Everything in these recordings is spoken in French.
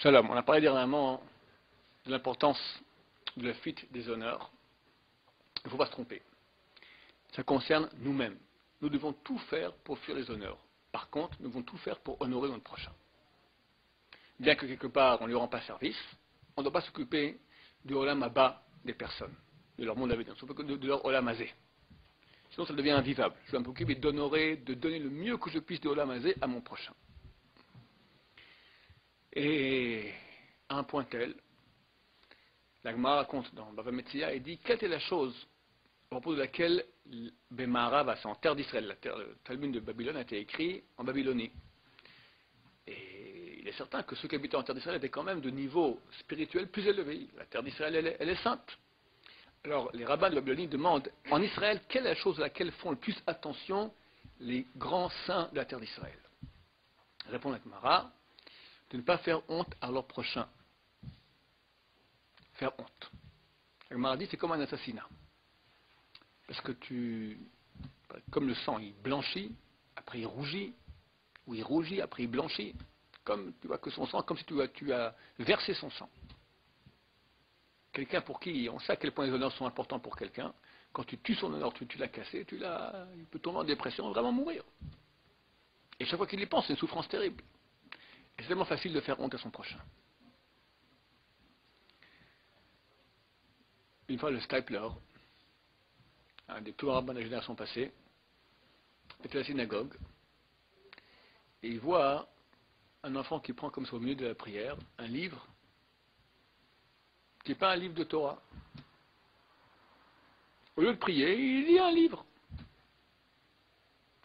Shalom, on a parlé dernièrement de l'importance de la fuite des honneurs. Il ne faut pas se tromper. Ça concerne nous-mêmes. Nous devons tout faire pour fuir les honneurs. Par contre, nous devons tout faire pour honorer notre prochain. Bien que quelque part on ne lui rend pas service, on ne doit pas s'occuper du olam haba des personnes, de leur monde à venir, de leur olam hazé. Sinon ça devient invivable. Je dois m'occuper d'honorer, de donner le mieux que je puisse de olam hazé à mon prochain. Et à un point tel, la Gemara raconte dans Bava Metzia et dit quelle est la chose à propos de laquelle Bemara, c'est en terre d'Israël, le Talmud de Babylone a été écrit en Babylonie. Et il est certain que ceux qui habitaient en terre d'Israël étaient quand même de niveau spirituel plus élevé. La terre d'Israël, elle est sainte. Alors les rabbins de Babylonie demandent en Israël quelle est la chose à laquelle font le plus attention les grands saints de la terre d'Israël. Répond la Gemara, de ne pas faire honte à leur prochain. Faire honte. La Gemara dit c'est comme un assassinat. Parce que comme le sang il blanchit, après il rougit, ou il rougit, après il blanchit, comme tu vois que son sang, comme si tu as versé son sang. Quelqu'un pour qui on sait à quel point les honneurs sont importants pour quelqu'un, quand tu tues son honneur, tu l'as cassé, il peut tomber en dépression, vraiment mourir. Et chaque fois qu'il y pense, c'est une souffrance terrible. Et c'est tellement facile de faire honte à son prochain. Une fois le Stapler, un des plus grands rabbins de la génération passée, était à la synagogue, et il voit un enfant qui prend comme ça au milieu de la prière un livre qui n'est pas un livre de Torah. Au lieu de prier, il lit un livre.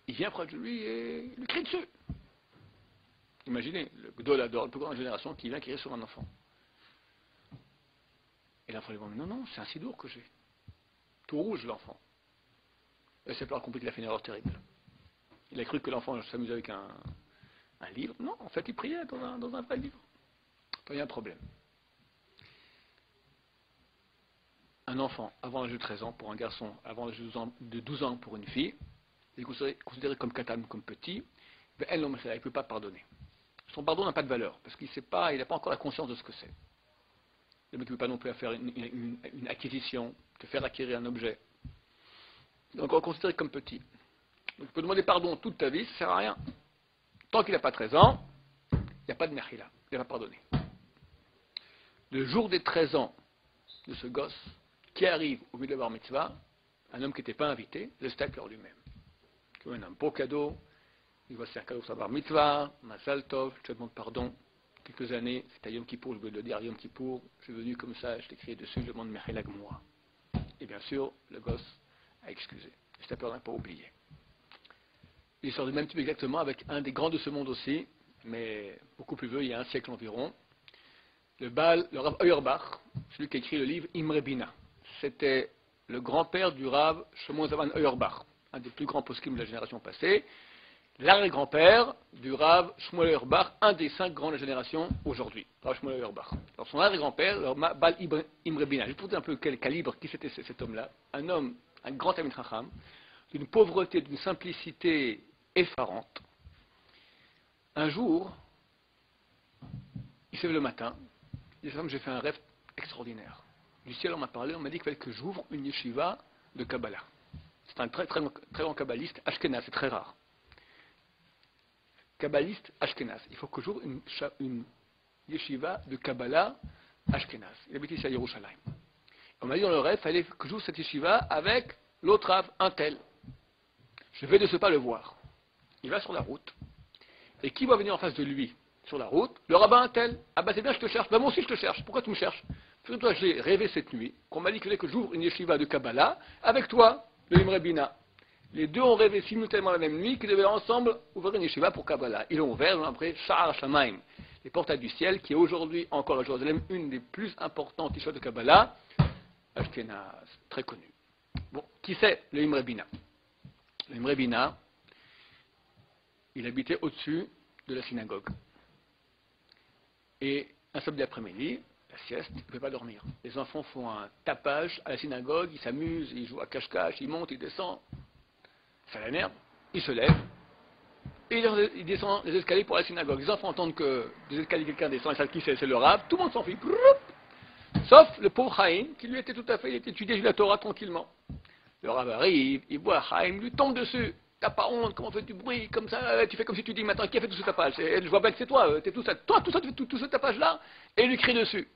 Il vient près de lui et il lui crie dessus. Imaginez, le Gdol Ador, la plus grande génération, qui vient crier sur un enfant. Et l'enfant lui dit, non, c'est un sidour que j'ai. Tout rouge, l'enfant. Et c'est pas compris qu'il a fait une erreur terrible. Il a cru que l'enfant s'amusait avec un livre. Non, en fait, il priait dans un vrai livre. Il y a un problème. Un enfant, avant l'âge de 13 ans, pour un garçon, avant l'âge de 12 ans pour une fille, il est considéré comme katam, comme petit, mais elle, il ne peut pas pardonner. Son pardon n'a pas de valeur, parce qu'il n'a pas encore la conscience de ce que c'est. Le mec ne peut pas non plus faire une acquisition, te faire acquérir un objet. Il est encore considéré comme petit. Donc tu peux demander pardon toute ta vie, ça ne sert à rien. Tant qu'il n'a pas 13 ans, il n'y a pas de mechila, il va pardonner. Le jour des 13 ans de ce gosse, qui arrive au milieu de la bar mitzvah, un homme qui n'était pas invité, le Stapler lui-même. Qui lui donne un beau cadeau, il va se faire cadeau pour sa bar mitzvah, Mazal Tov, je te demande pardon. Quelques années, c'est à Yom Kippour, je veux le dire, Yom Kippour, je suis venu comme ça, je t'ai écrit dessus, je demande Mechila Gmoura. Et bien sûr, le gosse a excusé. Le Stapler n'a pas oublié. Il sort du même type exactement avec un des grands de ce monde aussi, mais beaucoup plus vieux, il y a un siècle environ. Le Rav Auerbach, celui qui a écrit le livre Imre Bina. C'était le grand-père du Rav Shlomo Zalman Auerbach, un des plus grands poskim de la génération passée. L'arrière-grand-père du Rav Shmuel Auerbach, un des 5 grands de la génération aujourd'hui. Rav Shmuel Auerbach. Alors son arrière-grand-père, le Bal Imre Bina. Je vais vous dire un peu quel calibre, qui c'était cet homme-là. Un homme, un grand Talmid Chacham, d'une pauvreté, d'une simplicité effarante. Un jour, il s'est levé le matin, il dit, j'ai fait un rêve extraordinaire. Du ciel, on m'a parlé, on m'a dit qu'il fallait que j'ouvre une yeshiva de Kabbalah. C'est un très grand kabbaliste, Ashkenaz, c'est très rare. Kabbaliste Ashkenaz. Il faut que j'ouvre une yeshiva de Kabbalah Ashkenaz. Il habite ici à Yerushalayim. On m'a dit dans le rêve, il fallait que j'ouvre cette yeshiva avec l'autre Rav, un tel. Je vais de ce pas le voir. Il va sur la route. Et qui va venir en face de lui sur la route? Le rabbin un tel. Ah bah c'est bien, je te cherche. Bah moi aussi je te cherche. Pourquoi tu me cherches? Parce que toi, j'ai rêvé cette nuit qu'on m'a dit qu'il fallait que j'ouvre une yeshiva de Kabbalah avec toi, le Imre Bina. Les deux ont rêvé simultanément la même nuit qu'ils devaient ensemble ouvrir une yeshiva pour Kabbalah. Ils l'ont ouvert, ils l'ont appelé Sha'ar Shamaim, les portails du ciel, qui est aujourd'hui encore à Jérusalem une des plus importantes yeshivas de Kabbalah, Ashkenaz, très connue. Bon, qui c'est le Imre Bina? Le Imre Bina, il habitait au-dessus de la synagogue. Et un samedi après-midi, la sieste, il ne peut pas dormir. Les enfants font un tapage à la synagogue, ils s'amusent, ils jouent à cache-cache, ils montent, ils descendent. Ça l'énerve, il se lève, et il descend les escaliers pour la synagogue. Les enfants entendent que des escaliers, quelqu'un descend, et ça qui c'est le rab, tout le monde s'enfuit. Sauf le pauvre Chaim, qui lui était tout à fait, il était étudié la Torah tranquillement. Le rab arrive, il voit Chaim, lui tombe dessus. T'as pas honte, comment fais-tu du bruit, comme ça, tu fais comme si tu dis, maintenant, qui a fait tout ce tapage? Je vois bien que c'est toi, t'es tout ça, toi, tout ça, tu fais tout ce tapage-là, et il lui crie dessus.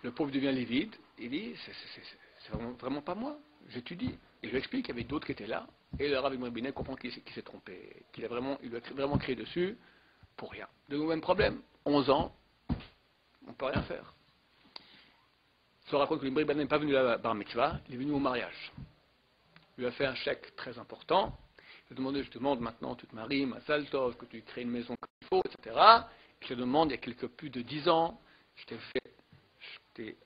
Le pauvre devient livide, il dit, c'est vraiment pas moi, j'étudie. Et je lui explique qu'il y avait d'autres qui étaient là, et le Rav Ibn Binet comprend qu'il s'est trompé, il lui a vraiment crié dessus, pour rien. De nouveau, même problème, 11 ans, on ne peut rien faire. Ça raconte que l'Ibn Binet n'est pas venu à la bar mitzvah, il est venu au mariage. Il lui a fait un chèque très important, il lui a demandé, je te demande maintenant, tu te maries, ma saltov, que tu crées une maison comme il faut, etc. Je te demande, il y a plus de 10 ans, je t'ai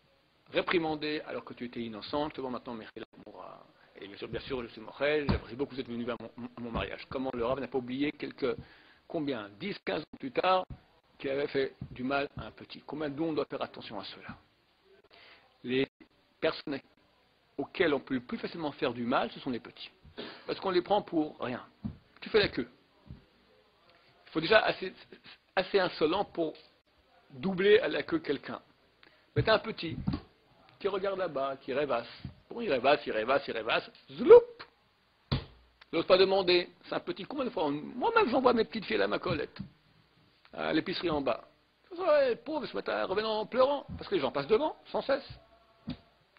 réprimandé alors que tu étais innocent, je te demande maintenant, Mechila Moura. Et bien sûr, je suis Mochel, j'apprécie beaucoup que vous êtes venu à mon mariage. Comment le Rav n'a pas oublié combien, 10, 15 ans plus tard, qu'il avait fait du mal à un petit. Combien de nous on doit faire attention à cela? Les personnes auxquelles on peut le plus facilement faire du mal, ce sont les petits. Parce qu'on les prend pour rien. Tu fais la queue. Il faut déjà assez insolent pour doubler à la queue quelqu'un. Mais t'as un petit qui regarde là-bas, qui rêvasse. Bon, il rêvasse, zloup! J'ose pas demander. C'est un petit. Combien de fois moi-même, j'envoie mes petites filles à ma collette, à l'épicerie en bas. Ouais, pauvres, se mettent à revenir en pleurant, parce que les gens passent devant, sans cesse.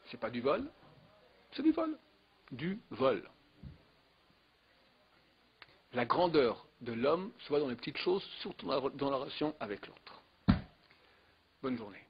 C'est pas du vol, c'est du vol. Du vol. La grandeur de l'homme se voit dans les petites choses, surtout dans la relation avec l'autre. Bonne journée.